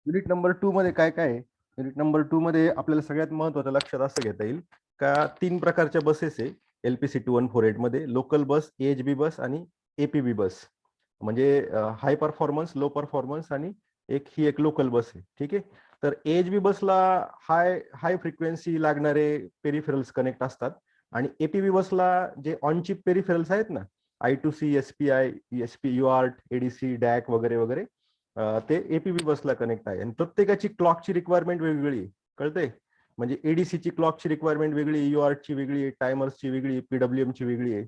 Unit number 2 मध्ये काय काय आहे? युनिट नंबर 2 मध्ये आपल्याला सगळ्यात महत्त्वाचं लक्षात असं घेता येईल का 3 प्रकारच्या बसेस आहे LPC 2148 मध्ये लोकल बस, AHB बस आणि APB बस. म्हणजे हाय परफॉर्मन्स, लो परफॉर्मन्स आणि एक लोकल बस आहे. ठीक आहे. तर AHB बसला हाय हाय फ्रिक्वेन्सी लागणारे पेरिफेरल्स कनेक्ट असतात आणि APB बसला जे ऑन चिप पेरिफेरल्स आहेत ना, I2C, SPI, ESP, UART, ADC, DAC वगैरे वगैरे ते एपीबी बसला कनेक्ट आहे आणि प्रत्येकाची क्लॉकची रिक्वायरमेंट वेगवेगळी आहे. कळतंय? म्हणजे एडीसीची क्लॉकची रिक्वायरमेंट वेगळी, युआरची वेगळी आहे, टायमर्सची वेगळी आहे, पीडब्ल्यूएमची वेगळी आहे,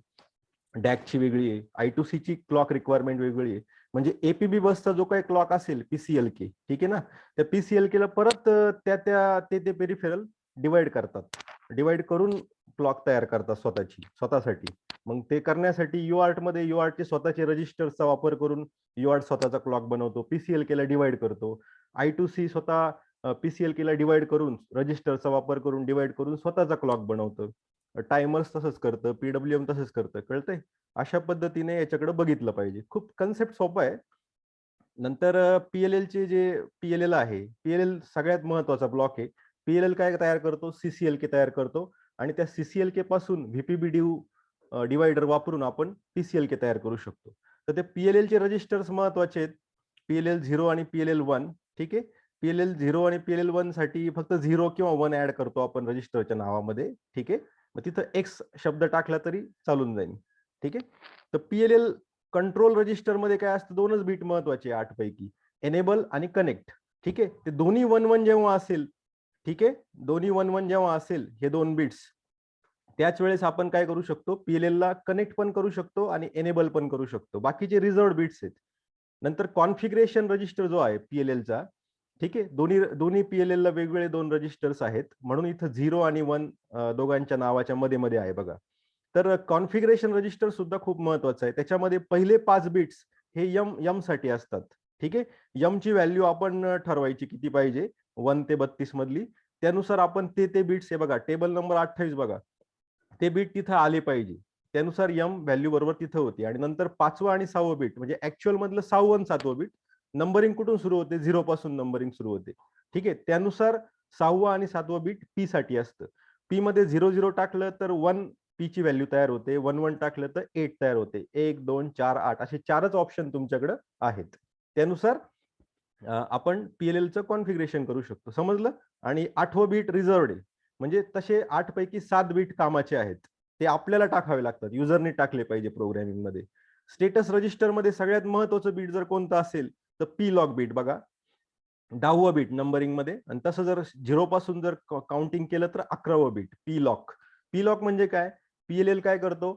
डॅकची वेगळी आहे, I2Cची क्लॉक रिक्वायरमेंट वेगळी आहे. म्हणजे एपीबी बसचा जो काही क्लॉक असेल पीसीएलके, ठीक आहे ना, त्या पीसीएलकेला परत ते पेरिफेरल डिवाइड करतात. डिवाइड करून क्लॉक तयार करतात स्वतःसाठी. मग ते करण्यासाठी युआर्ट मध्ये युआर्टचे स्वतःचे रजिस्टर्सचा वापर करून युआर्ट स्वतःचा क्लॉक बनवतो, पीसीएलकेला डिवाइड करतो. I2C स्वतः पीसीएलकेला डिवाइड करून रजिस्टरचा वापर करून डिवाइड करून स्वतःचा क्लॉक बनवतं. टायमर्स तसंच करतं, पीडब्ल्यूएम तसंच करतं. कळतंय? अशा पद्धतीने याच्याकडे बघितलं पाहिजे. खूप कन्सेप्ट सोपा आहे. नंतर पीएलएलचे जे पीएलएल आहे, पीएलएल सगळ्यात महत्वाचा ब्लॉक आहे. पीएलएल काय तयार करतो? सीसीएलके तयार करतो आणि त्या सीसीएलके पासून व्हीपीबीडीयू डिवायडर वापरून आपण पीसीएलके तयार करू शकतो. तर ते पीएलएलचे रजिस्टर्स महत्वाचे आहेत. पीएलएल 0 आणि पीएलएल 1. ठीक आहे. पीएलएल 0 आणि पीएलएल 1 साठी फक्त 0 किंवा 1 ऍड करतो आपण रजिस्टरच्या नावामध्ये. ठीक आहे. मग तिथं एक्स शब्द टाकला तरी चालून जाईल. ठीक आहे. तर पीएलएल कंट्रोल रजिस्टर मध्ये काय असतं? 2च बीट महत्वाचे 8 पैकी, एनेबल आणि कनेक्ट. ठीक आहे. ते दोन्ही 1-1 जेव्हा असेल, ठीक आहे, दोन्ही 1-1 जेव्हा असेल हे 2 बिट्स, त्याच वेळेस आपण काय करू शकतो? पीएलएल ला कनेक्ट पण करू शकतो आणि एनेबल पण करू शकतो. बाकीचे रिझर्व्ड बिट्स आहेत. नंतर कॉन्फिगरेशन रजिस्टर जो आहे पीएलएलचा, ठीक आहे, दोन्ही दोन्ही पीएलएल ला वेगवेगळे 2 रजिस्टर्स आहेत, म्हणून इथं 0 आणि 1 दोघांच्या नावाच्या मध्ये मध्ये आहे बघा. तर कॉन्फिगरेशन रजिस्टर सुद्धा खूप महत्वाचं आहे. त्याच्यामध्ये पहिले 5 बिट्स हे यम साठी असतात. ठीक आहे. यमची व्हॅल्यू आपण ठरवायची किती पाहिजे, 1 ते 32 मधली. त्यानुसार आपण ते बिट्स, हे बघा टेबल नंबर 28 बघा, ते बीट तिथं आले पाहिजे. त्यानुसार यम व्हॅल्यू बरोबर तिथं होती आणि नंतर 5वं आणि 6वं बीट म्हणजे ऍक्च्युअल मधलं 6वं आणि 7वं बीट नंबरिंग कुठून सुरू होते? 0 पासून नंबरिंग सुरू होते. ठीक आहे. त्यानुसार 6वं आणि 7वं बीट पी साठी असतं. पी मध्ये 0-0 टाकलं तर 1 पी ची व्हॅल्यू तयार होते, 1-1 टाकलं तर 8 तयार होते. 1, 2, 4, 8 असे 4च ऑप्शन तुमच्याकडे आहेत. त्यानुसार आपण पीएलएलचं कॉन्फिगरेशन करू शकतो. समजलं? आणि 8वं बीट रिझर्व्ड आहे. म्हणजे तसे 8 पैकी 7 बीट कामाचे आहेत. ते आपल्याला टाकावे लागतात. युजरने टाकले पाहिजे प्रोग्रामिंग मध्ये. स्टेटस रजिस्टर मध्ये सगळ्यात महत्वाचं बीट जर कोणतं असेल तर पी लॉक बीट बघा. 10वं बीट नंबरिंग मध्ये, आणि तसं जर 0 पासून जर काउंटिंग केलं तर 11वं bit P lock. P lock म्हणजे काय? पीएलएल काय करतो?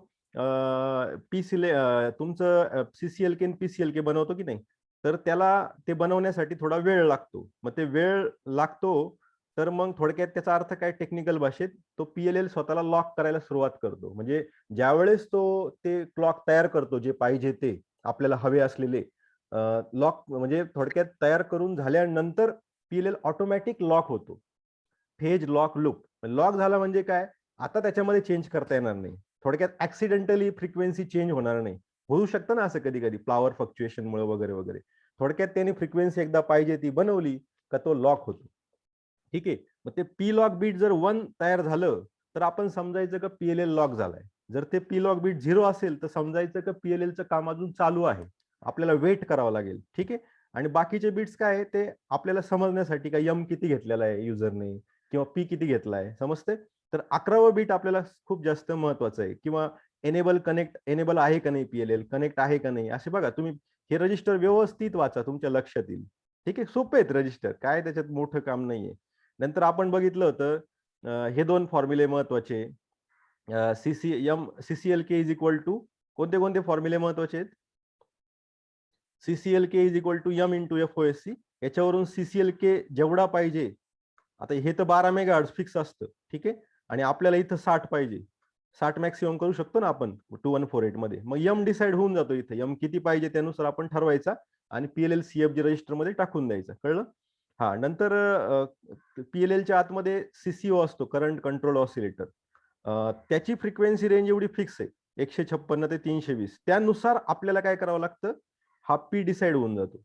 तुमचं सीसीएलके आणि पीसीएलके बनवतो की नाही, तर त्याला ते बनवण्यासाठी थोडा वेळ लागतो. मग ते वेळ लागतो, तर मग थोडक्यात त्याचा अर्थ काय टेक्निकल भाषेत? तो पीएलएल स्वतःला लॉक करायला सुरुवात करतो. म्हणजे ज्यावेळेस तो ते क्लॉक तयार करतो जे पाहिजे ते आपल्याला हवे असलेले लॉक, म्हणजे थोडक्यात तयार करून झाल्यानंतर पीएलएल ऑटोमॅटिक लॉक होतो. Phase lock loop. लॉक झाला म्हणजे काय? आता त्याच्यामध्ये चेंज करता येणार नाही. थोडक्यात ऍक्सिडेंटली फ्रिक्वेन्सी चेंज होणार नाही. होऊ शकतं ना असं कधी कधी फ्लॉवर फ्लक्च्युएशनमुळे वगैरे वगैरे. थोडक्यात त्यांनी फ्रिक्वेन्सी एकदा पाहिजे ती बनवली का तो लॉक होतो. ठीक आहे. मग ते पी लॉक बीट जर 1 तयार झालं तर आपण समजायचं का पीएलएल लॉक झालाय. जर ते पी लॉक बीट 0 असेल तर समजायचं का पीएलएलचं काम अजून चालू आहे. आपल्याला वेट करावं लागेल. ठीक आहे. आणि बाकीचे बिट्स काय आहे ते आपल्याला समजण्यासाठी का यम किती घेतलेला आहे युजरने किंवा पी किती घेतलाय, समजते? तर 11वं बीट आपल्याला खूप जास्त महत्वाचं आहे. किंवा एनेबल कनेक्ट, एनेबल आहे का नाही पीएलएल, कनेक्ट आहे का नाही, असे बघा तुम्ही हे रजिस्टर व्यवस्थित वाचा, तुमच्या लक्षात येईल. ठीक आहे. सोपे आहेत रजिस्टर, काय त्याच्यात मोठं काम नाहीये. नंतर आपण बघितलं होतं हे 2 फॉर्म्युले महत्वाचे. सीसीएलके इज इक्वल टू कोणते कोणते फॉर्म्युले महत्वाचे आहेत? CCLK is equal to M into FOSC. याच्यावरून सीसीएलके जेवढा पाहिजे, आता हे तर 12 मेगाहर्ट्झ फिक्स असतं. ठीक आहे. आणि आपल्याला इथं 60 पाहिजे. 60 मॅक्सिमम करू शकतो ना आपण 2148 मध्ये. मग यम डिसाइड होऊन जातो इथे. यम किती पाहिजे त्यानुसार आपण ठरवायचा आणि पीएलएल सीएफजी रजिस्टर मध्ये टाकून द्यायचं. कळलं? हा. नंतर पीएलएलच्या आतमध्ये सीसीओ असतो, करंट कंट्रोल ऑसिलेटर. त्याची फ्रिक्वेन्सी रेंज एवढी फिक्स आहे, 156 ते 320. त्यानुसार आपल्याला काय करावं लागतं? हा पी डिसाइड होऊन जातो.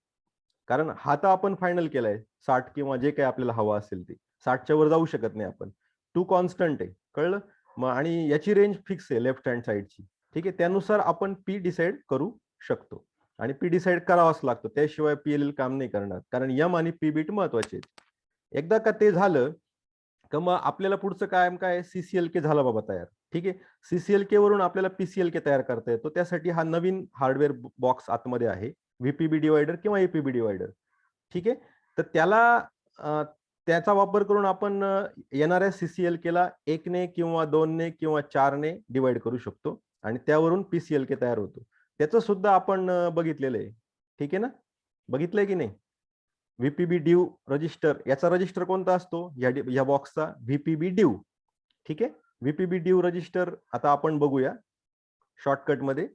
कारण हा तर आपण फायनल केलाय 60 किंवा जे काही आपल्याला हवं असेल ते 60च्या वर जाऊ शकत नाही आपण. 2 कॉन्स्टंट आहे, कळलं मग. आणि याची रेंज फिक्स आहे लेफ्ट हँड साईडची, ठीक आहे. त्यानुसार आपण पी डिसाईड करू शकतो आणि पी डिसाईड करावाच लागतो, त्याशिवाय पीएलएल काम नाही करणार, कारण एम आणि पी बीट महत्वाचे आहेत. एकदा का ते झालं का मग आपल्याला पुढचं काय सीसीएलके झाला बाबा तयार, ठीक आहे. सीसीएलके वरून आपल्याला पीसीएलके तयार करता येतो. त्यासाठी हा नवीन हार्डवेअर बॉक्स आतमध्ये आहे, व्हीपीबी डिवायडर किंवा एपीबी डिवायडर, ठीक आहे. तर त्याचा वापर करून आपण येणाऱ्या सीसीएलकेला 1 ने किंवा 2 ने किंवा 4 ने डिवाइड करू शकतो आणि त्यावरून पीसीएलके तयार होतो. त्याचं सुद्धा आपण बघितलेलं आहे, ठीक आहे ना, बघितलंय की नाही. व्हीपीबी ड्यू रजिस्टर, याचा रजिस्टर कोणता असतो या बॉक्सचा, व्हीपीबी ड्यू, ठीक आहे. व्हीपीबी ड्यू रजिस्टर आता आपण बघूया शॉर्टकट मध्ये.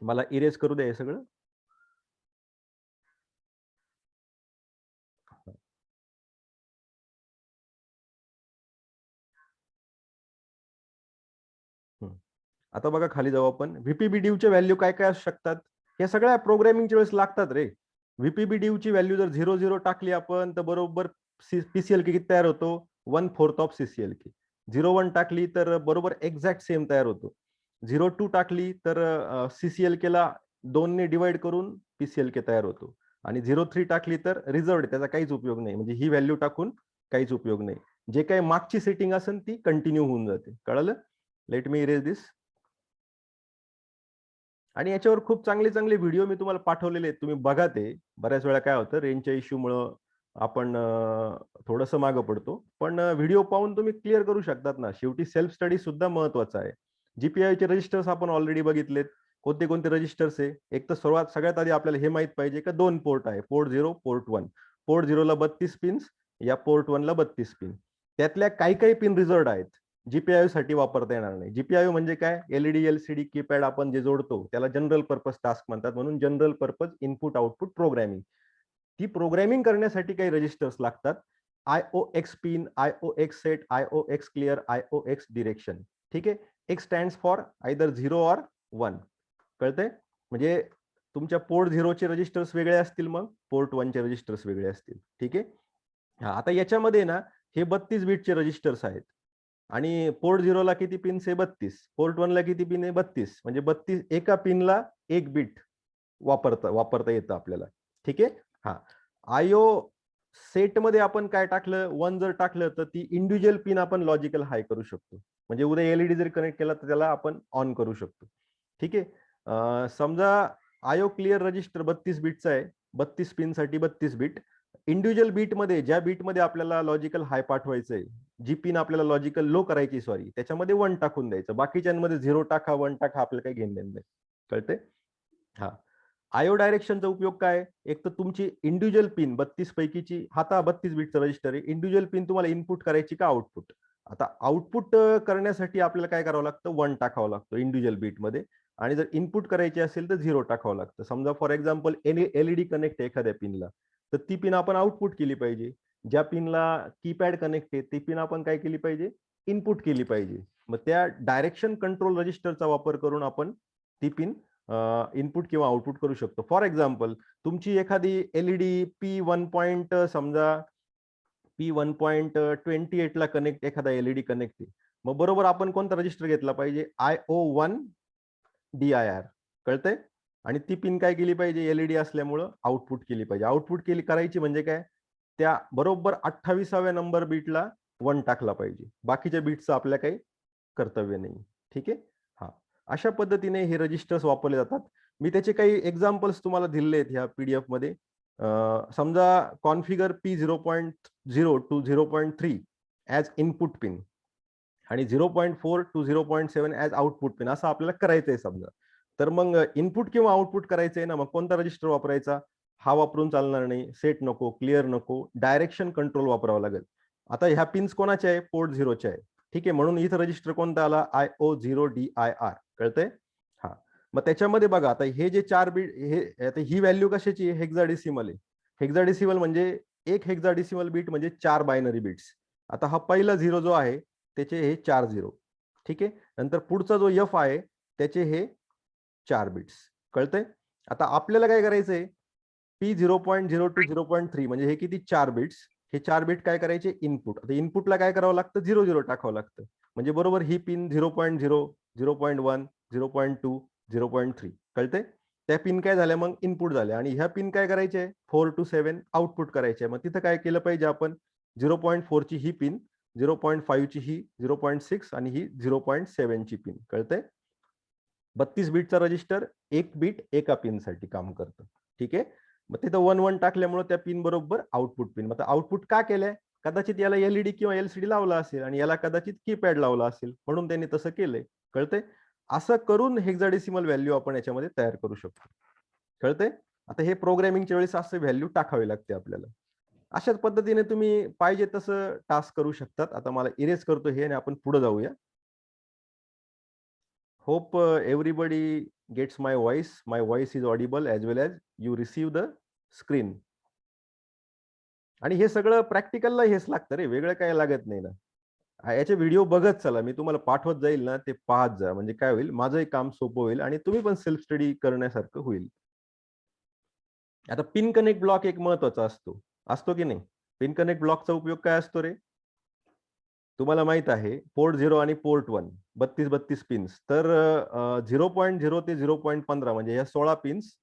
मला इरेज करू द्या हे सगळं. आता बघा खाली जाऊ आपण. व्हीपीबी ड्यूचे व्हॅल्यू काय काय असू शकतात, हे सगळ्या प्रोग्रामिंगच्या वेळेस लागतात रे. व्हीपीबी ड्यूची व्हॅल्यू जर 0 टाकली आपण तर बरोबर पीसीएलके किती तयार होतो, 1/4 ऑफ सीसीएलके. 0 टाकली तर बरोबर एक्झॅक्ट सेम तयार होतो. 0 टाकली तर सीसीएलकेला 2 ने डिवाइड करून पीसीएलके तयार होतो आणि 0 टाकली तर रिझर्व्ड, त्याचा काहीच उपयोग नाही. म्हणजे ही व्हॅल्यू टाकून काहीच उपयोग नाही. जे काही मागची सेटिंग असेल ती कंटिन्यू होऊन जाते, कळलं. लेट मी इरेज दिस. आणि याच्यावर खूप चांगले चांगले व्हिडिओ मी तुम्हाला पाठवलेले आहेत, तुम्ही बघा ते. बऱ्याच वेळा काय होतं, रेंजच्या इश्यूमुळं आपण थोडंसं मागं पडतो, पण व्हिडिओ पाहून तुम्ही क्लिअर करू शकतात ना. शेवटी सेल्फ स्टडी सुद्धा महत्वाचा आहे. जीपीआयचे रजिस्टर्स आपण ऑलरेडी बघितलेत. कोणते कोणते रजिस्टर्स आहे, एक तर सगळ्यात आधी आपल्याला हे माहित पाहिजे का 2 पोर्ट आहे, पोर्ट 0, पोर्ट 1. पोर्ट 0 ला 32 पिन्स, या पोर्ट 1 ला 32 पिन. त्यातल्या काही काही पिन रिझर्व्ड आहेत, जीपीआयओ साठी वापरता येणार नाही. जीपीआयओ म्हणजे काय, एलईडी एलसीडी कीपॅड आपण जे जोडतो त्याला जनरल पर्पज टास्क म्हणतात, म्हणून general purpose input output programming. ती प्रोग्रामिंग करण्यासाठी काही रजिस्टर्स लागतात. IOX pin, IOX set, IOX clear, IOX direction, ठीक आहे. X stands for either 0 or 1, कळतंय. म्हणजे तुमच्या पोर्ट 0 चे रजिस्टर्स वेगळे असतील, मग पोर्ट 1 चे रजिस्टर्स वेगळे असतील, ठीक आहे. हा, आता याच्यामध्ये ना हे 32 बिटचे रजिस्टर्स आहेत आणि पोर्ट 0 ला किती पिन्स आहे, 32. पोर्ट 1 ला किती पिन आहे, 32. म्हणजे 32 एका पिनला 1 बिट वापरता येतं आपल्याला, ठीक आहे. हा, आयओ सेट मध्ये आपण काय टाकलं, 1 जर टाकलं तर ती इंडिव्हिज्युअल पिन आपण लॉजिकल हाय करू शकतो. म्हणजे उद्या एलईडी जर कनेक्ट केला तर त्याला आपण ऑन करू शकतो, ठीक आहे. समजा आयओ क्लिअर रजिस्टर 32 बिटचा आहे, 32 पिन साठी 32 बिट. इंडिव्हिज्युअल बीट मध्ये, ज्या बीट मध्ये आपल्याला लॉजिकल हाय पाठवायचंय, जी पिन आपल्याला लॉजिकल लो करायची, सॉरी, त्याच्यामध्ये 1 टाकून द्यायचं. बाकीच्यांमध्ये 0 टाका, 1 टाका, आपल्याला काही घेणं देणं नाही, कळते. हा, आयओ डायरेक्शनचा उपयोग काय, एक तर तुमची इंडिव्हिज्युअल पिन 32 पैकीची, हाता 32 बिटचा रजिस्टर आहे, इंडिव्हिज्युअल पिन तुम्हाला इनपुट करायची का आउटपुट. आता आउटपुट करण्यासाठी आपल्याला काय करावं लागतं, 1 टाकावं लागतं इंडिव्हिज्युअल बीट मध्ये. आणि जर इनपुट करायची असेल तर 0 टाकावं लागतं. समजा फॉर एक्झाम्पल एलईडी कनेक्ट आहे एखाद्या पिनला, तर ती पिन आपण आउटपुट केली पाहिजे. ज्या पिनला कीपॅड कनेक्ट आहे ती पिन आपण काय केली पाहिजे, इनपुट केली पाहिजे. मग त्या डायरेक्शन कंट्रोल रजिस्टरचा वापर करून आपण ती पिन इनपुट किंवा आउटपुट करू शकतो. फॉर एक्झाम्पल तुमची एखादी एलईडी समजा P1.28 ला कनेक्ट, एखादा एलईडी कनेक्ट आहे, मग बरोबर आपण कोणता रजिस्टर घेतला पाहिजे, IO1 DIR, कळतंय. आणि ती पिन काय केली पाहिजे, एलईडी असल्यामुळं आउटपुट केली पाहिजे. आउटपुट करायची म्हणजे काय, त्या बरोबर 28व्या नंबर बीटला 1 टाकला पाहिजे. बाकीच्या बीटचं आपल्या काही कर्तव्य नाही, ठीक आहे. हा, अशा पद्धतीने हे रजिस्टर्स वापरले जातात. मी त्याचे काही एक्झाम्पल्स तुम्हाला दिलेले आहेत ह्या पीडीएफ मध्ये. समजा configure P0.0 to 0.3 as input pin आणि 0.4 टू 0.7 ॲज आउटपुट पिन, असं आपल्याला करायचंय समजा. तर मग इनपुट किंवा आउटपुट करायचंय ना, मग कोणता रजिस्टर वापरायचा, हा वापरून चालणार नाही. सेट नको, क्लिअर नको, डायरेक्शन कंट्रोल वापरावं लागेल. आता ह्या पिन्स कोणाच्या आहे, पोर्ट 0च्या आहे, ठीक आहे. म्हणून इथं रजिस्टर कोणता आला, IO0DIR, कळतंय. हा, मग त्याच्यामध्ये बघा आता हे जे 4 बीट, हे आता ही व्हॅल्यू कशाची आहे, हेक्साडेसिमल आहे. हेक्साडेसिमल म्हणजे एक हेक्साडेसिमल बीट म्हणजे 4 बायनरी बीट्स. आता हा पहिला 0 जो आहे त्याचे हे 4 0, ठीक आहे. नंतर पुढचा जो F आहे त्याचे हे 4 बिट्स, कळतंय. आता आपल्याला काय करायचंय, P0.0 to 0.3 म्हणजे हे किती 4 बिट्स. हे 4 बिट काय करायचे इनपुट. आता इनपुटला काय करावं लागतं 00 टाकावं लागतं. म्हणजे बरोबर ही पिन 0.0, 0.1, 0.2, 0.3 कळते. त्या पिन काय झाल्या मग इनपुट झाल्या आणि ह्या पिन काय करायचे 4 to 7 आउटपुट करायचे. मग तिथं काय केलं पाहिजे आपण 0.4 ची ही पिन, 0.5 ची ही, 0.6 आणि ही 0.7 ची पिन कळते. 32 बीटचा रजिस्टर एक बीट एका पिनसाठी काम करतं. ठीक आहे. मग तिथं 1-1 टाकल्यामुळे त्या पिन बरोबर आउटपुट पिन. मग आउटपुट का केलंय कदाचित याला एलईडी किंवा एलसीडी लावला असेल आणि याला कदाचित कीपॅड लावला असेल म्हणून त्यांनी तसं केलंय. कळते. असं करून हेक्साडेसिमल व्हॅल्यू आपण याच्यामध्ये तयार करू शकतो. कळते. आता हे प्रोग्रामिंगच्या वेळेस असं व्हॅल्यू टाकावी लागते आपल्याला. अशाच पद्धतीने तुम्ही पाहिजे तसं टास्क करू शकतात. आता मला इरेज करतो हे आणि आपण पुढे जाऊया. Hope everybody gets my voice. My voice is audible as well as you receive the screen. आणि हे सगळं प्रॅक्टिकलला हेच लागतं रे, वेगळं काय लागत नाही ना. याचे व्हिडिओ बघत चला, मी तुम्हाला पाठवत जाईल ना ते पाहत जा. म्हणजे काय होईल माझंही काम सोपं होईल आणि तुम्ही पण सेल्फ स्टडी करण्यासारखं होईल. आता पिन कनेक्ट ब्लॉक एक महत्वाचा असतो. असतो की नाही? पिन कनेक्ट ब्लॉकचा उपयोग काय असतो रे? तुम्हाला माहित आहे पोर्ट 0 आणि पोर्ट 1 32 पिन्स. तर 0.0 ते 0.15 म्हणजे या 16 पिन्स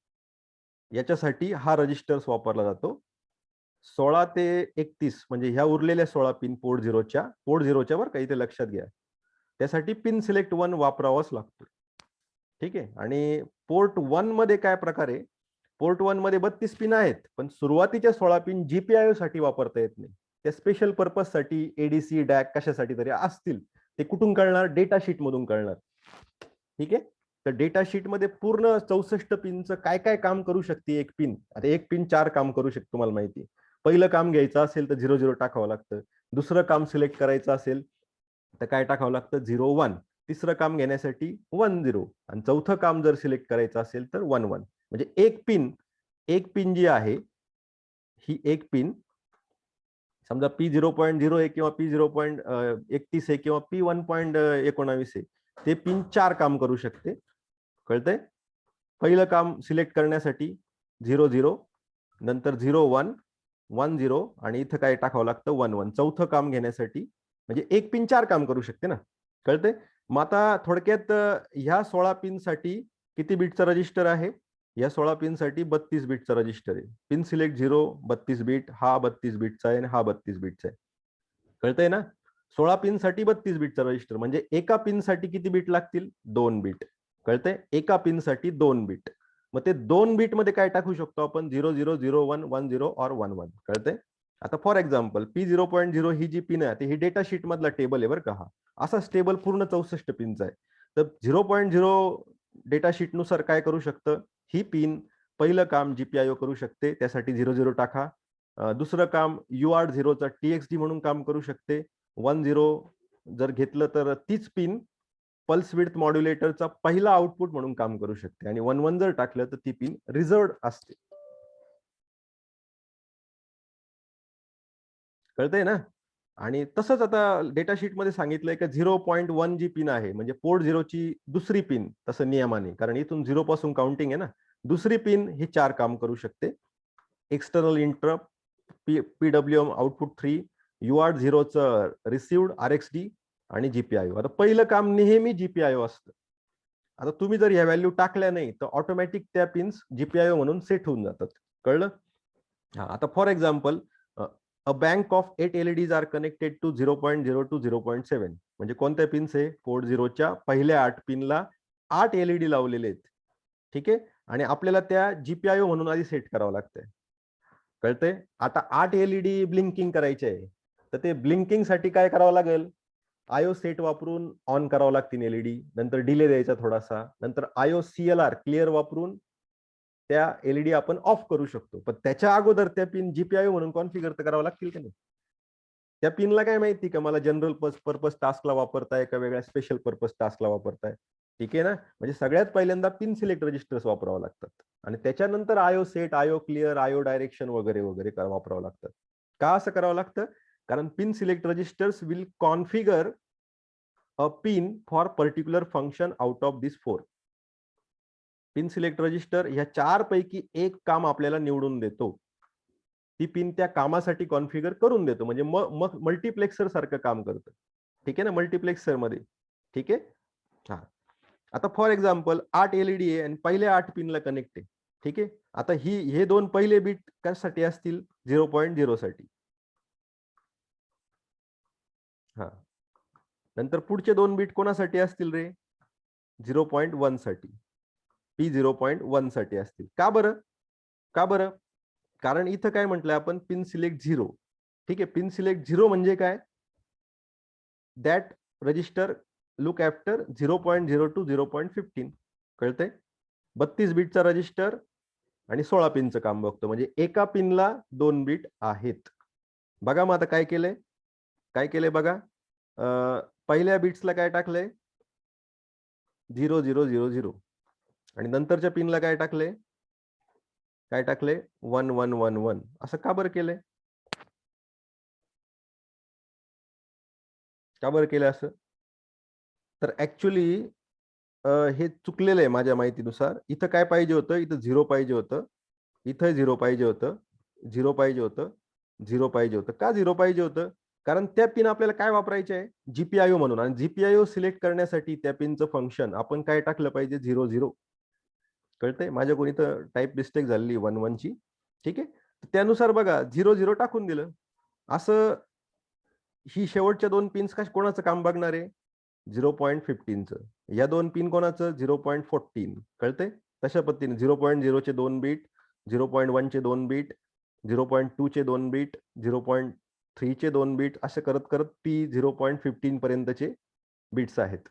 याच्यासाठी हा रजिस्टर्स वापरला जातो. 16 ते 31 म्हणजे ह्या उरलेल्या 16 पिन पोर्ट 0च्या वर काही ते लक्षात घ्या. त्यासाठी पिन सिलेक्ट 1 वापरावाच लागतो. ठीक आहे. आणि पोर्ट 1 मध्ये काय प्रकार आहे? पोर्ट 1 मध्ये 32 पिन आहेत, पण सुरुवातीच्या 16 पिन जीपीआयओ साठी वापरता येत नाही. त्या स्पेशल पर्पज साठी एडीसी डॅक कशासाठी तरी असतील. ते कुठून कळणार? डेटा शीट मधून कळणार. ठीक आहे. तर डेटा शीट मध्ये पूर्ण 64 पिनचं काय काय काम करू शकते एक पिन. आता एक पिन 4 काम करू शकते तुम्हाला माहिती आहे. पहिलं काम घ्यायचं असेल तर 00 टाकावं लागतं. दुसरं काम सिलेक्ट करायचं असेल तर काय टाकावं लागतं 01. तिसरं काम घेण्यासाठी 10 आणि चौथं काम जर सिलेक्ट करायचं असेल तर 11. म्हणजे एक पिन जी आहे ही एक पिन समजा P0.0 आहे किंवा P0.31 आहे किंवा P1.19 आहे. ते पिन 4 काम करू शकते. कळतंय? पहिलं काम सिलेक्ट करण्यासाठी 00, नंतर 01, 10 आणि इथं काय टाकावं लागतं 11. चौथं काम घेण्यासाठी म्हणजे एक पिन 4 काम करू शकते ना. कळतंय? मग आता थोडक्यात ह्या 16 पिन साठी किती बीटचा रजिस्टर आहे? या 16 पिन साठी 32 बीटचा रजिस्टर आहे. पिन सिलेक्ट 0 32 बीट, हा 32 बीटचा आहे आणि हा 32 बीटचा आहे. कळतंय ना? 16 पिन साठी 32 बीटचा रजिस्टर म्हणजे एका पिन साठी किती बीट लागतील? 2 बीट. कळतंय? एका पिन साठी 2 बीट. मग ते 2 बीट मध्ये काय टाकू शकतो आपण 00, 01, 10 और 11. कळतंय? आता फॉर एक्झाम्पल P0.0 ही जी पिन आहे ही डेटा शीट मधला टेबल आहे बरं का हा. असाच टेबल पूर्ण 64 पिनचा आहे. तर 0.0 डेटा शीट नुसार काय करू शकतं? ही पिन पहिलं काम जीपीआयओ करू शकते. त्यासाठी 00 टाका. दुसरं काम UART0चा TXD म्हणून काम करू शकते. 10 जर घेतलं तर तीच पिन पल्स विड्थ मॉड्युलेटरचा पहिला आउटपुट म्हणून काम करू शकते आणि 11 जर टाकलं तर ती पिन रिझर्व्ड असते. कळतंय ना? आणि तसंच आता डेटा शीट मध्ये सांगितलंय की 0.1 जी पिन आहे म्हणजे पोर्ट 0 ची दुसरी पिन तसं नियमाने कारण इथून 0 पासून काउंटिंग आहे ना. दुसरी पिन ही 4 काम करू शकते. एक्सटर्नल इंटरप्ट, PWM आउटपुट 3, UART0चं रिसिव्ड RxD आणि जीपीआयओ. आता पहिलं काम नेहमी जीपीआयओ असतं. आता तुम्ही जर ह्या व्हॅल्यू टाकल्या नाही तर ऑटोमॅटिक त्या पिन्स जीपीआयओ म्हणून सेट होऊन जातात. कळलं? हा. आता for example a bank of 8 LEDs are connected to 0.0 to 0.7 म्हणजे कोणत्या पिन्स आहे? पोर्ट 0च्या पहिल्या 8 पिनला 8 LED लावलेले आहेत. ठीक आहे. आणि आपल्याला त्या जीपीआयओ म्हणून आधी सेट करावं लागतंय. कळतंय? आता 8 LED ब्लिंकिंग करायचे आहे. तर ते ब्लिंकिंग साठी काय करावं लागेल? आयओ सेट वापरून ऑन करावं लागतील एलईडी. नंतर डिले द्यायचा थोडासा. नंतर आयओ CLR क्लिअर वापरून त्या एलईडी आपण ऑफ करू शकतो. पण त्याच्या अगोदर त्या पिन जीपीआयओ म्हणून कॉन्फिगर करावं लागतील का नाही? त्या पिनला काय माहिती का मला जनरल पर्पज टास्कला वापरताय का वेगळ्या स्पेशल पर्पज टास्कला वापरताय? ठीक आहे ना. म्हणजे सगळ्यात पहिल्यांदा पिन सिलेक्ट रजिस्टर्स वापरावं लागतात आणि त्याच्यानंतर IO set, IO clear, IO direction वगैरे वगैरे वापरावं लागतात. का असं करावं लागतं? कारण pin select registers will configure a pin for particular function out of this 4. Pin select register ह्या 4 पैकी एक काम आपल्याला निवडून देतो. ती पिन त्या कामासाठी कॉन्फिगर करून देतो, म्हणजे मग मल्टिप्लेक्सर सारखं काम करतं. ठीक आहे ना, मल्टिप्लेक्सर मध्ये. ठीक आहे. हा, आता फॉर एक्झाम्पल 8 एलईडी आहे आणि पहिल्या 8 पिनला कनेक्ट आहे. ठीक आहे. आता हे दोन पहिले बीट कशासाठी असतील? 0.0 साठी. हा, नंतर पुढचे 2 बीट कोणासाठी असतील रे? 0.1 साठी. P0.1 साठी असतील. का बरं? का बरं? कारण इथं काय म्हटलंय आपण? Pin select 0. ठीक आहे. पिन सिलेक्ट 0 म्हणजे काय? That register look after 0.0 to 0.15. कळतंय? 32 बीटचा रजिस्टर आणि 16 पिनचं काम बघतो, म्हणजे एका पिनला 2 बीट आहेत. बघा मग आता काय केलंय? काय केलंय बघा. पहिल्या बीट्सला काय टाकलंय? 0000 आणि नंतरच्या पिनला काय टाकले? काय टाकले? 1111. असं का बरं केलंय? का बरं केलं असं? तर ऍक्च्युली हे चुकलेलं आहे माझ्या माहितीनुसार. इथं काय पाहिजे होतं? इथं 0 पाहिजे होतं. इथं 0 पाहिजे होतं. 0 पाहिजे होतं. 0 पाहिजे होतं. का 0 पाहिजे होतं? कारण त्या पिन आपल्याला काय वापरायचे आहे? जीपीआयओ म्हणून, आणि जीपीआयओ सिलेक्ट करण्यासाठी त्या पिनचं फंक्शन आपण काय टाकलं पाहिजे? 00. कळतंय? माझ्याकडून इथं टाईप मिस्टेक झालेली 11 ची. ठीक आहे. त्यानुसार बघा 00 टाकून दिलं. असं ही शेवटच्या 2 पिन्स कोणाचं काम बघणार आहे? 0.15चं. या 2 पिन कोणाचं? 0.14. कळतंय? तशा पद्धतीने 0.0 चे 2 बीट, 0.1 चे 2 बीट, 0.2 चे 2 बीट, 0.3 चे 2 बीट, असं करत करत P0.15 पर्यंतचे बीट्स आहेत.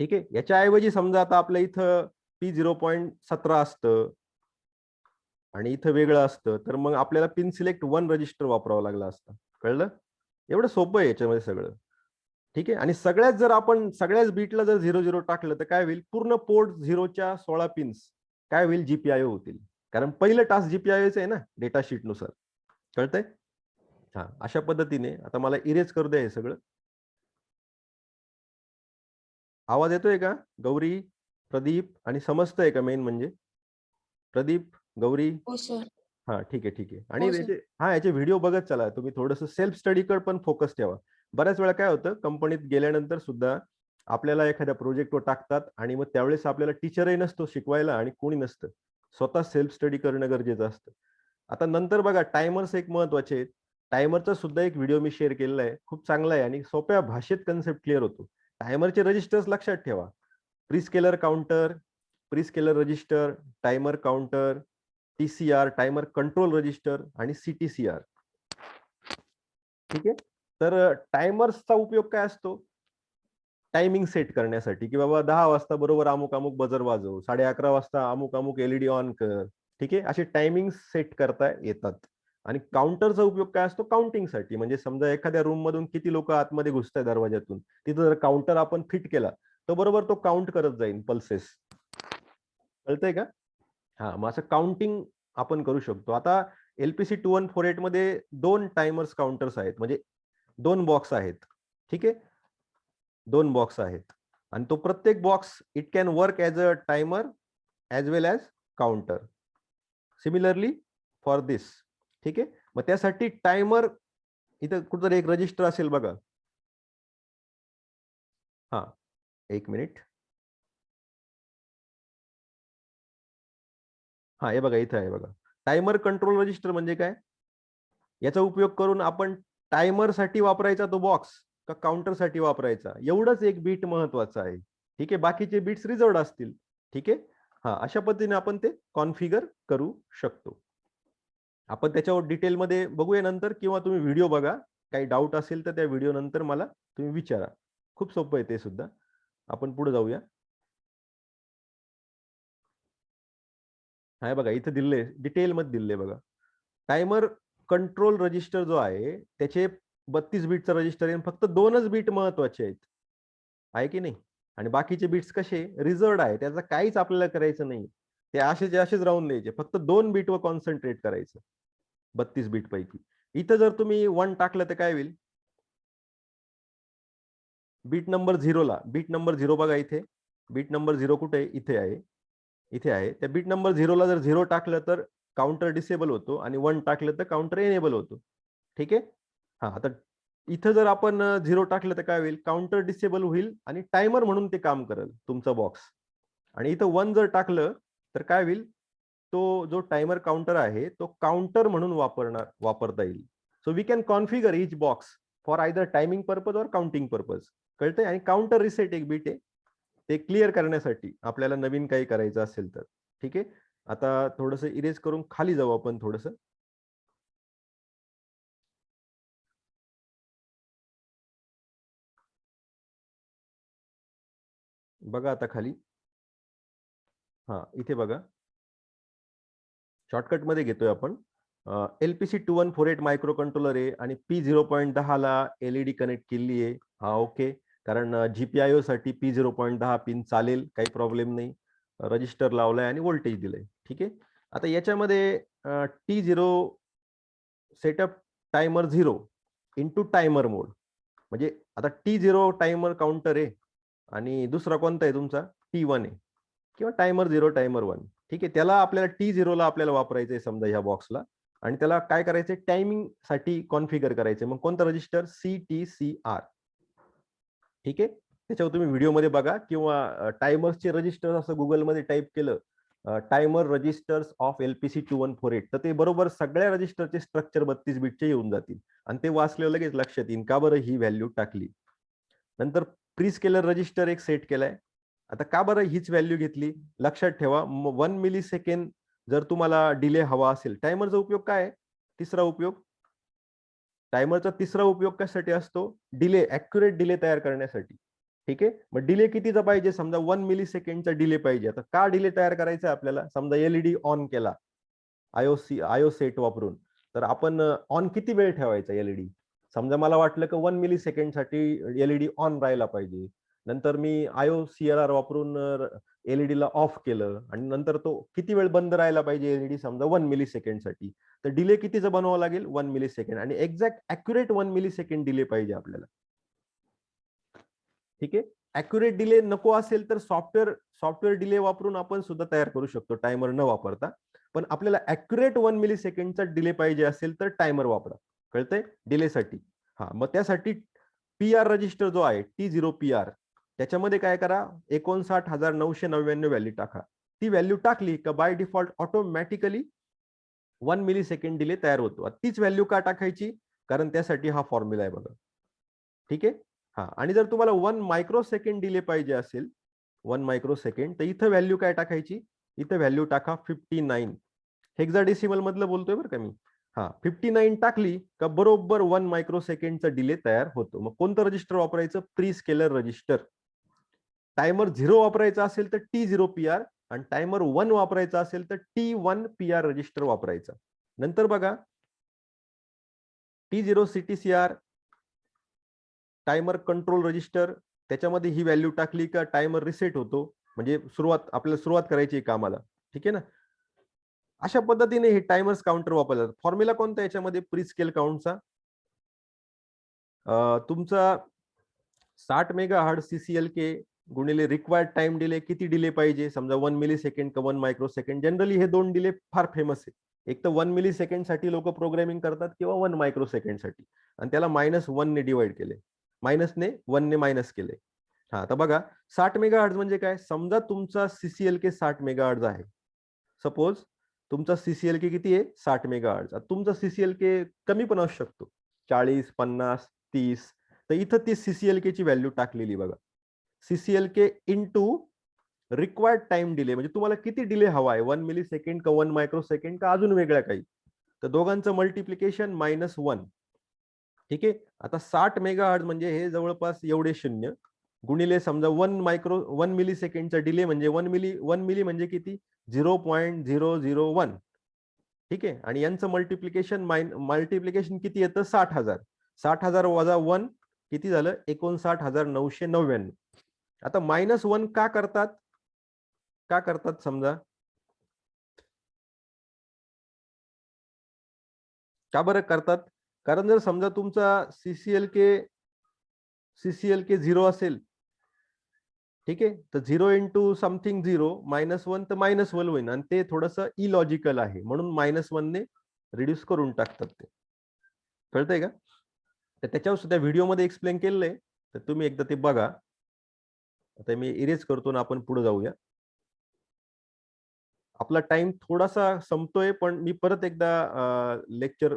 ठीक आहे. याच्याऐवजी समजा आता आपल्या इथं P0.17 असतं आणि इथं वेगळं असतं, तर मग आपल्याला पिन सिलेक्ट 1 रजिस्टर वापरावं लागलं असतं. कळलं? एवढं सोपं आहे याच्यामध्ये सगळं. ठीक आहे. आणि सगळ्यात जर आपण सगळ्याच बीटला जर 00 टाकलं तर काय होईल? पूर्ण पोर्ट 0च्या 16 पिन्स काय होईल? जीपीआयओ होतील. कारण पहिलं टास्क जीपीआयओच आहे ना डेटा शीट नुसार. कळतंय? हा, अशा पद्धतीने आता मला इरेज करू द्या हे सगळं. आवाज येतोय का? गौरी, प्रदीप आणि समजतंय का? मेन म्हणजे प्रदीप, गौरी. हो सर. हा, ठीक आहे, ठीक आहे. आणि हो सर. याचे व्हिडिओ बघत चला. तुम्ही थोडंसं सेल्फ स्टडीकडे पण फोकस ठेवा. बऱ्याच वेळा काय होतं, कंपनीत गेल्यानंतर सुद्धा आपल्याला एखाद्या प्रोजेक्टवर टाकतात आणि मग त्यावेळेस आपल्याला टीचरही नसतो शिकवायला आणि कोणी नसतं. स्वतः सेल्फ स्टडी करणं गरजेचं असतं. आता नंतर बघा टायमर्स एक महत्वाचे आहेत. टायमरचा सुद्धा एक व्हिडिओ मी शेअर केलेला आहे. खूप चांगला आहे आणि सोप्या भाषेत कन्सेप्ट क्लिअर होतो. टायमरचे रजिस्टर्स लक्षात ठेवा. Prescaler counter, prescaler register, timer counter, TCR timer control register आणि सीटीसीआर. ठीक आहे. तर टायमर्सचा उपयोग काय असतो? टायमिंग सेट करण्यासाठी, की बाबा 10 वाजता बरोबर अमुक अमुक बजर वाजव, 11:30 वाजता अमुक अमुक एलईडी ऑन कर. ठीक आहे. असे टायमिंग सेट करता येतात. आणि काउंटरचा उपयोग काय असतो? काउंटिंगसाठी. म्हणजे समजा एखाद्या रूम मधून किती लोक आतमध्ये घुसताय दरवाज्यातून, तिथं जर काउंटर आपण फिट केला तर बरोबर तो काउंट करत जाईल पल्सेस. कळतंय का? हा, मग असं काउंटिंग आपण करू शकतो. आता LPC 2148 मध्ये 2 टायमर्स काउंटर्स आहेत, म्हणजे 2 बॉक्स आहेत. ठीक आहे. 2 बॉक्स आहेत आणि तो प्रत्येक box it can work as a timer as well as counter. Similarly for this. ठीक आहे. मग त्यासाठी टायमर इथं कुठेतरी एक रजिस्टर असेल बघा. हा, 1 मिनिट. हा, हे बघा इथं आहे बघा. टायमर कंट्रोल रजिस्टर म्हणजे काय? याचा उपयोग करून आपण टायमर साठी वापरायचा तो बॉक्स का काउंटर साठी वापरायचा, एवढंच एक बीट महत्वाचं आहे. ठीक आहे. बाकीचे बीट्स रिझर्वड असतील. ठीक आहे. हा, अशा पद्धतीने आपण ते कॉन्फिगर करू शकतो. आपण त्याच्यावर डिटेलमध्ये बघूया नंतर, किंवा तुम्ही व्हिडिओ बघा. काही डाऊट असेल तर त्या व्हिडिओ नंतर मला तुम्ही विचारा. खूप सोपं आहे ते सुद्धा. आपण पुढे जाऊया. हा, बघा इथे दिले डिटेलमध्ये दिले बघा. टायमर कंट्रोल रजिस्टर जो आहे त्याचे 32 बीटचा रजिस्टर आहे. फक्त 2च बीट महत्वाचे आहेत, आहे की नाही? आणि बाकीचे बीट्स कसे रिझर्वड आहे, त्याचं काहीच आपल्याला करायचं नाही. ते असेच राहून द्यायचे. फक्त 2 बीटवर कॉन्सन्ट्रेट करायचं 32 बीट पैकी. इथं जर तुम्ही 1 टाकलं तर काय होईल? बीट नंबर 0 ला, बीट नंबर 0 बघा इथे. बीट नंबर 0 कुठे आहे? इथे आहे. इथे आहे. त्या बिट नंबर 0ला जर 0 टाकलं तर काउंटर डिसेबल होतो आणि 1 टाकलं तर काउंटर एनेबल होतो. ठीक आहे. हा, आता इथं जर आपण 0 टाकलं तर काय होईल, काउंटर डिसेबल होईल आणि टायमर म्हणून ते काम करेल तुमचा बॉक्स. आणि इथं 1 जर टाकलं तर काय होईल, तो जो टायमर काउंटर आहे तो काउंटर म्हणून वापरता येईल. So we can configure each box for either timing purpose और काउंटिंग पर्पज. कळतंय. आणि काउंटर रिसेट एक बीट आहे ते क्लिअर करण्यासाठी आपल्याला नवीन काही करायचं असेल तर. ठीक आहे. आता थोडंसं इरेज करून खाली जाऊ आपण थोडंसं. बघा आता खाली. हा, इथे बघा. शॉर्टकट मध्ये घेतोय आपण. LPC 2148 मायक्रो कंट्रोलर आहे आणि P0.10 ला LED कनेक्ट केली आहे. हा, ओके. कारण GPIO साठी P0.10 पिन चालेल, काही प्रॉब्लेम नाही. रजिस्टर लावलाय आणि व्होल्टेज दिलंय. ठीक आहे. आता याच्यामध्ये T0 setup timer 0 into timer mode. म्हणजे आता T0 टायमर काउंटर आहे आणि दुसरा कोणता आहे तुमचा, T1 आहे किंवा टायमर 0 टायमर 1. ठीक आहे. त्याला आपल्याला T0 ला आपल्याला वापरायचंय समजा ह्या बॉक्सला. आणि त्याला काय करायचंय, टायमिंग साठी कॉन्फिगर करायचंय. मग कोणता रजिस्टर, CTCR. ठीक आहे. त्याच्यावर तुम्ही व्हिडिओमध्ये बघा किंवा टायमर्सचे रजिस्टर असं गुगलमध्ये टाईप केलं, टायमर रजिस्टर्स ऑफ LPC 2148, तर ते बरोबर सगळ्या रजिस्टरचे स्ट्रक्चर 32 बिटचे येऊन जातील आणि ते वाचल्यावर लगेच लक्षात येईल का बरं ही व्हॅल्यू टाकली. नंतर प्री स्केलर रजिस्टर एक सेट केलाय. आता का बरं हीच व्हॅल्यू घेतली, लक्षात ठेवा. 1 मिली सेकंड जर तुम्हाला डिले हवा असेल, टायमरचा उपयोग काय आहे, तिसरा उपयोग, टायमरचा तिसरा उपयोग कशासाठी असतो, डिले, ऍक्युरेट डिले तयार करण्यासाठी. ठीक आहे. मग डिले कितीचा पाहिजे, समजा 1 मिली सेकंडचा डिले पाहिजे. आता का डिले तयार करायचा आपल्याला, समजा LED ऑन केला आयो सेट वापरून, तर आपण ऑन किती वेळ ठेवायचा LED. समजा मला वाटलं की 1 मिली सेकंड साठी LED ऑन राहायला पाहिजे. नंतर मी IOCLR वापरून LED ला ऑफ केलं आणि नंतर तो किती वेळ बंद राहायला पाहिजे LED, समजा 1 मिली सेकंड साठी. तर डिले कितीचा बनवावा लागेल, 1 मिली सेकंड. आणि exact accurate 1 millisecond delay पाहिजे आपल्याला. ठीक आहे. ऍक्युरेट डिले नको असेल तर सॉफ्टवेअर डिले वापरून आपण सुद्धा तयार करू शकतो टायमर न वापरता. पण आपल्याला ऍक्युरेट 1 मिली सेकंडचा डिले पाहिजे असेल तर टायमर वापरा. कळतंय. डिलेसाठी. हा, मग त्यासाठी PR रजिस्टर जो आहे T0PR, त्याच्यामध्ये काय करा, 59,999 व्हॅल्यू टाका. ती व्हॅल्यू टाकली का by default automatically 1 millisecond delay तयार होतो. तीच व्हॅल्यू का टाकायची, कारण त्यासाठी हा फॉर्म्युला आहे बघा. ठीक आहे. हा, आणि जर तुम्हाला 1 मायक्रो सेकंड डिले पाहिजे असेल, 1 मायक्रो सेकंड, तर इथं व्हॅल्यू काय टाकायची, इथं व्हॅल्यू टाका 59. हेक्साडेसिमल मधलं बोलतोय बरं का मी. हा, 59 टाकली का बरोबर 1 मायक्रो सेकंडचा डिले तयार होतो. मग कोणतं रजिस्टर वापरायचं, प्री स्केलर रजिस्टर. टायमर 0 वापरायचा असेल तर T0PR आणि टायमर 1 वापरायचा असेल तर T1PR रजिस्टर वापरायचा. नंतर बघा, T0 CTCR timer control register, त्याच्यामध्ये ही व्हॅल्यू टाकली का टायमर रिसेट होतो. म्हणजे आपल्याला सुरुवात करायची आहे कामाला. ठीक आहे ना. अशा पद्धतीने हे टायमर्स काउंटर वापरतात. फॉर्म्युला कोणता याच्यामध्ये प्री स्केल काउंटचा, तुमचा 60 मेगाहर्ट्झ CCLK गुणिले रिक्वायर्ड टाइम डिले, किती डिले पाहिजे, समजा 1 मिली सेकंड का 1 मायक्रो सेकंड. जनरली हे दोन डिले फार फेमस आहे. एक तर 1 मिली सेकंड साठी लोक प्रोग्रामिंग करतात किंवा 1 मायक्रो सेकंड साठी, आणि त्याला -1 ने डिवाइड केले, मायनसने 1 ने मायनस केले. हा, आता बघा 60 मेगाहर्ट्झ म्हणजे काय, समजा तुमचा CCLK 60 मेगाहर्ट्झ आहे. सपोज तुमचा CCLK किती आहे, 60 मेगाहर्ट्झ. तुमचा CCLK कमी पण असू शकतो, 40, 50, 30. तर इथं ती CCLK ची व्हॅल्यू टाकलेली बघा. CCLK into required time delay, म्हणजे तुम्हाला किती डिले हवा आहे, 1 मिली सेकंड का 1 मायक्रो सेकंड का अजून वेगळ्या काही. तर दोघांचं मल्टिप्लिकेशन -1. ठीक आहे. आता 60 मेगाहर्ट्झ म्हणजे हे जवळपास एवढे शून्य, गुणिले समजा 1 मिली सेकंडचा डिले म्हणजे 1 मिली म्हणजे किती, 0.001. ठीक आहे. आणि यांचं मल्टिप्लिकेशन किती येतं, 60,000. 60,000 वजा 1 किती झालं, 59,999. आता -1 का करतात समजा, का बरं करतात, कारण जर समजा तुमचा CCLK 0 असेल ठीक आहे. तर 0 इंटू समथिंग 0 -1 तर -1 होईल आणि ते थोडंसं इलॉजिकल आहे म्हणून -1 ने रिड्यूस करून टाकतात ते. कळतंय का? तर त्याच्यावर सुद्धा व्हिडिओमध्ये एक्सप्लेन केलेलं आहे. तर तुम्ही एकदा ते बघा. आता मी इरेज करतो आणि आपण पुढे जाऊया. आपला टाइम थोडासा संपतोय, पण मी परत एकदा लेक्चर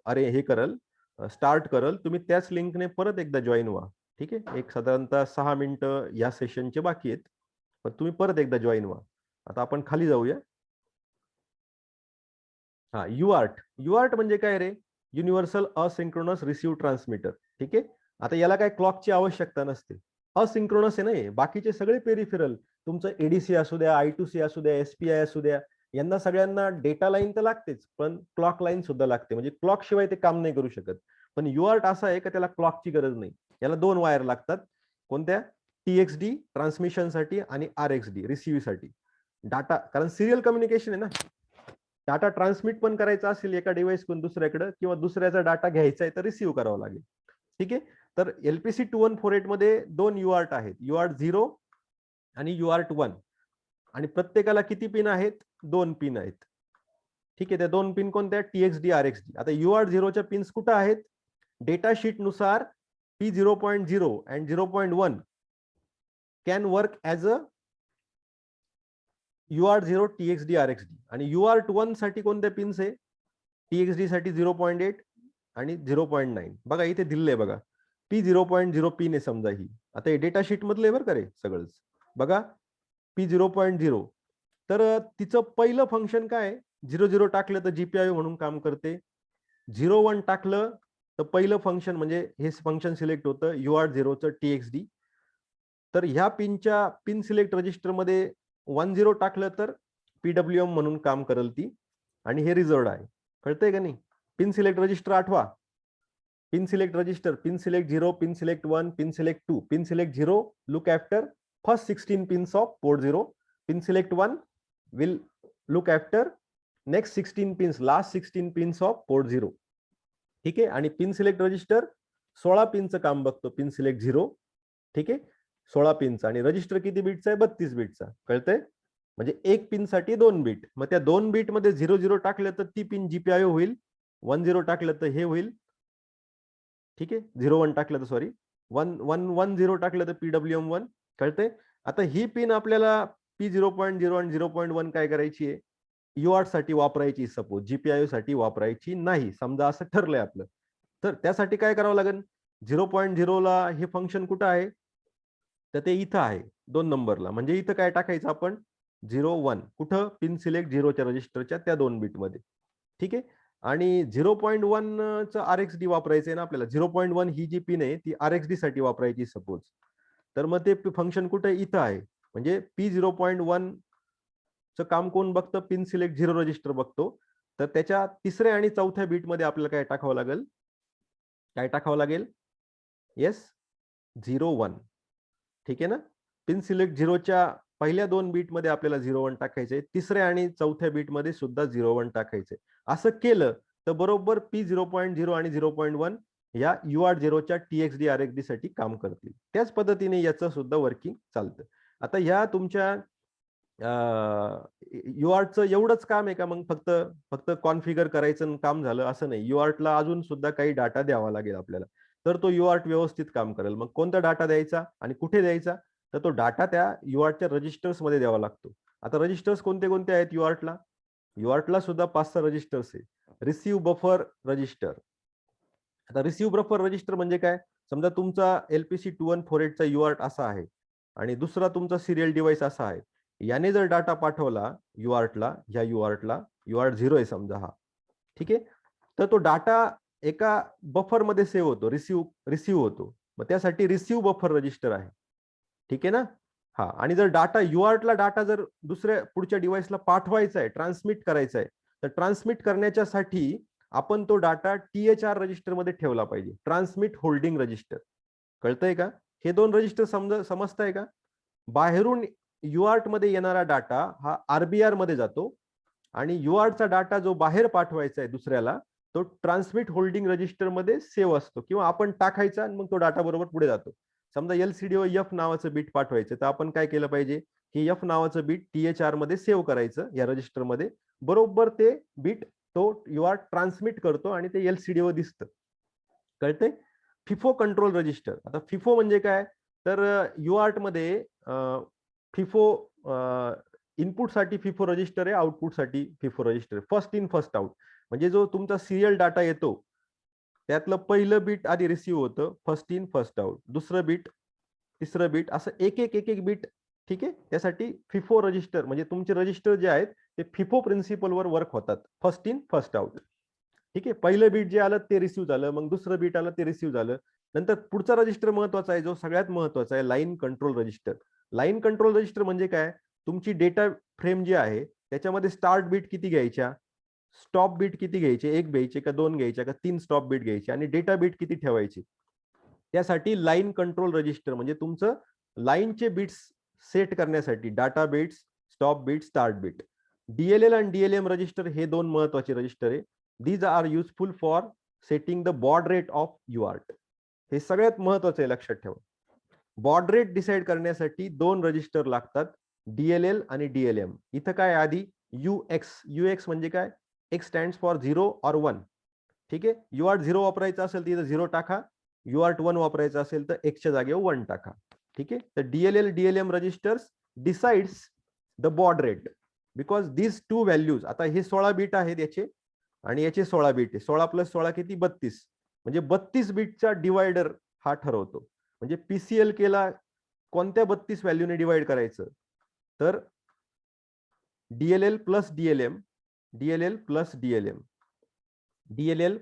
अरे हे करल, स्टार्ट करल. तुम्ही त्याच लिंकने परत एकदा जॉइन व्हा. ठीक आहे. एक साधारणतः 6 मिनिटं या सेशनचे बाकी आहेत. पण तुम्ही परत एकदा जॉइन व्हा. आता आपण खाली जाऊया. हा, युआर्ट. युआर्ट म्हणजे काय रे? Universal asynchronous receive transmitter. ठीक आहे. आता याला काय क्लॉकची आवश्यकता नसते. असिंक्रोनस आहे ना, बाकीचे सगळे पेरिफेरल तुमचं एडीसी असू द्या, I2C असू द्या, SPI असू द्या, यांना सगळ्यांना डेटा लाईन तर लागतेच, पण क्लॉक लाईन सुद्धा लागते. म्हणजे क्लॉक शिवाय ते काम नाही करू शकत. पण युआर्ट असा आहे का त्याला क्लॉकची गरज नाही. याला 2 वायर लागतात. कोणत्या? TXD ट्रान्समिशनसाठी आणि RXD रिसिव्हसाठी. डाटा, कारण सिरियल कम्युनिकेशन आहे ना. डाटा ट्रान्समिट पण करायचा असेल एका डिव्हाइसकडून दुसऱ्याकडे किंवा दुसऱ्याचा डाटा घ्यायचा आहे तर रिसीव्ह करावा लागेल. ठीक आहे. तर LPC 2148 मध्ये 2 युआर्ट आहेत. युआर्ट 0 आणि युआर्ट 1. आणि प्रत्येकाला किती पिन आहेत? 2 पिन आहेत. ठीक आहे. त्या 2 पिन कोणत्या? TXD RXD. आता युआर्ट 0 च्या पिन्स कुठे आहेत? डेटा शीट नुसार P0.0 and 0.1 can work as a UART 0 TXD RXD. आणि UART 1 साठी कोणत्या पिन्स आहे? TXD साठी 0.8 आणि 0.9. बघा इथे दिलेलं आहे बघा. P0.0 पिन आहे समजा ही. आता हे डेटा शीट मधलं बरं का रे सगळंच. बघा P0.0. तर तिचं पहिलं फंक्शन काय? 00 टाकलं तर GPIO म्हणून काम करते. 01 टाकलं तर पहिलं फंक्शन म्हणजे हे फंक्शन सिलेक्ट होतं UART 0 चं TXD. तर ह्या पिनच्या पिन सिलेक्ट रजिस्टर मध्ये 10 टाकलं तर PWM म्हणून काम करेल ती. आणि हे रिझर्व्ड आहे. कळतंय का नाही? पिन सिलेक्ट रजिस्टर आठवा. Pin select register, pin select 0, pin select 1, pin select 2. Pin select 0 look after first 16 pins of port 0. Pin select 1 will look after next 16 pins, last 16 pins of port 0. ठीक आहे. आणि pin select register 16 पिनचं काम बघतो. Pin select 0. ठीक आहे. 16 पिनचा. आणि register किती बीटचा आहे? 32 बीटचा. कळतंय? म्हणजे एक पिन साठी 2 बीट. मग त्या 2 बीट मध्ये 00 टाकलं तर ती पिन GPIO होईल. 10 टाकलं तर हे होईल. ठीक आहे. 01 टाकलं तर सॉरी 10 टाकलं तर PWM1. कळतंय? आता ही पिन आपल्याला P0.0 आणि 0.1 काय करायची आहे? युआर्ट साठी वापरायची, सपोज GPIO साठी वापरायची नाही. समजा असं ठरलंय आपलं. तर त्यासाठी काय करावं लागेल? 0.0 ला हे फंक्शन कुठं आहे? तर ते इथं आहे 2 नंबरला. म्हणजे इथं काय टाकायचं आपण? 01. कुठं? पिन सिलेक्ट 0च्या रजिस्टरच्या त्या 2 बीट मध्ये. ठीक आहे. आणि 0.1 चं RXD वापरायचं आहे ना आपल्याला. 0.1 ही जी पिन आहे ती RXD साठी वापरायची सपोज. तर मग ते फंक्शन कुठे? इथं आहे. म्हणजे P0.1 चं काम कोण बघतं? पिन सिलेक्ट 0 रजिस्टर बघतो. तर त्याच्या तिसऱ्या आणि चौथ्या बीट मध्ये आपल्याला काय टाकावं लागेल? काय टाकावं लागेल? येस, 01. ठीक आहे ना? पिन सिलेक्ट 0च्या पहिल्या 2 बीट मध्ये आपल्याला 01 टाकायचंय. तिसऱ्या आणि चौथ्या बीट मध्ये सुद्धा 01 टाकायचंय. असं केलं तर बरोबर P0.0 आणि 0.1 या UART 0च्या TXD RXD साठी काम करतील. त्याच पद्धतीने याचं सुद्धा वर्किंग चालतं. आता ह्या तुमच्या युआर्टचं एवढंच काम आहे का? मग फक्त कॉन्फिगर करायचं काम झालं असं नाही. युआर्टला अजून सुद्धा काही डाटा द्यावा लागेल आपल्याला. तर तो युआर्ट व्यवस्थित काम करेल. मग कोणता डाटा द्यायचा आणि कुठे द्यायचा? तर तो डाटा त्या युआर्टच्या रजिस्टर्स मध्ये द्यावा लागतो. आता रजिस्टर्स कोणते कोणते आहेत युआर्टला? युआर्टला सुद्धा 5-6 रजिस्टर्स आहे. Receive buffer register. आता रिसीव्ह बफर रजिस्टर म्हणजे काय? समजा तुमचा LPC 2148 चा युआर्ट असा आहे आणि दुसरा तुमचा सिरियल डिव्हाइस असा आहे. याने जर डाटा पाठवला युआर्टला, ह्या युआर्टला, युआर्ट 0 आहे समजा हा. ठीक आहे. तर तो डाटा एका बफर मध्ये सेव्ह होतो, रिसीव्ह होतो. मग त्यासाठी रिसीव्ह बफर रजिस्टर आहे. ठीक आहे ना? हा. आणि जर डाटा युआर्टला डाटा जर दुसऱ्या पुढच्या डिव्हाइसला पाठवायचा आहे, ट्रान्समिट करायचा आहे, तर ट्रान्समिट करण्याच्यासाठी आपण तो डाटा THR रजिस्टर मध्ये ठेवला पाहिजे. Transmit holding register. कळतंय का? हे 2 रजिस्टर समजताय का? बाहेरून युआर्ट मध्ये येणारा डाटा हा RBR मध्ये जातो आणि युआर्टचा डाटा जो बाहेर पाठवायचा आहे दुसऱ्याला, तो ट्रान्समिट होल्डिंग रजिस्टर मध्ये सेव्ह असतो किंवा आपण टाकायचा आणि मग तो डाटा बरोबर पुढे जातो. समजा LCD F नावाचं बीट पाठवायचं, तर आपण काय केलं पाहिजे की F नावाचं बीट THR मध्ये सेव्ह करायचं या रजिस्टर मध्ये. बरोबर ते बीट तो UART ट्रान्समिट करतो आणि ते LCD वर दिसतं. कळते? FIFO control register. आता फिफो म्हणजे काय, तर UART मध्ये फिफो इनपुटसाठी फिफो रजिस्टर आहे, आउटपुटसाठी फिफो रजिस्टर आहे. फर्स्ट इन फर्स्ट आउट म्हणजे जो तुमचा सिरियल डाटा येतो त्यातलं पहिलं बीट आधी रिसिव्ह होतं, फर्स्ट इन फर्स्ट आउट. दुसरं बीट, तिसरं बीट, असं एक एक बीट. ठीक आहे. त्यासाठी फिफो रजिस्टर म्हणजे तुमचे रजिस्टर जे आहेत ते फिफो प्रिन्सिपलवर वर्क होतात, फर्स्ट इन फर्स्ट आउट. ठीक आहे. पहिलं बीट जे आलं ते रिसिव्ह झालं, मग दुसरं बीट आलं ते रिसिव्ह झालं. नंतर पुढचा रजिस्टर महत्वाचा आहे, जो सगळ्यात महत्वाचा आहे, line control register. Line control register म्हणजे काय, तुमची डेटा फ्रेम जी आहे त्याच्यामध्ये स्टार्ट बीट किती घ्यायच्या, स्टॉप बीट किती घ्यायचे, 1 घ्यायचे का 2 घ्यायचे का 3 स्टॉप बीट घ्यायचे, आणि डेटा बीट किती ठेवायची. त्यासाठी लाईन कंट्रोल रजिस्टर म्हणजे तुमचं लाईनचे बीट्स सेट करण्यासाठी data bits, stop bit, start bit. DLL आणि DLM रजिस्टर हे दोन महत्वाचे रजिस्टर आहे. These are useful for setting the baud rate of UART. हे सगळ्यात महत्वाचं आहे, लक्षात ठेवा. बॉड रेट डिसाइड करण्यासाठी दोन रजिस्टर लागतात, DLL आणि DLM. इथं काय आधी UX म्हणजे काय, X स्टँड्स फॉर 0 और 1. ठीक आहे. UART 0 वापरायचा असेल तर इथं 0 टाका, UART 1 वापरायचा असेल तर X च्या जागेवर 1 टाका. ठीक आहे. तर DLL DLM registers decides the baud rate because these two values, आता हे 16 बीट आहेत याचे आणि याचे 16 बीट आहे. 16 + 16 किती, 32. म्हणजे 32 बीटचा डिवायडर हा ठरवतो. म्हणजे PCL केला कोणत्या 32 व्हॅल्यूने डिवाइड करायचं, तर DLL + DLM, DLL + DLM, DLL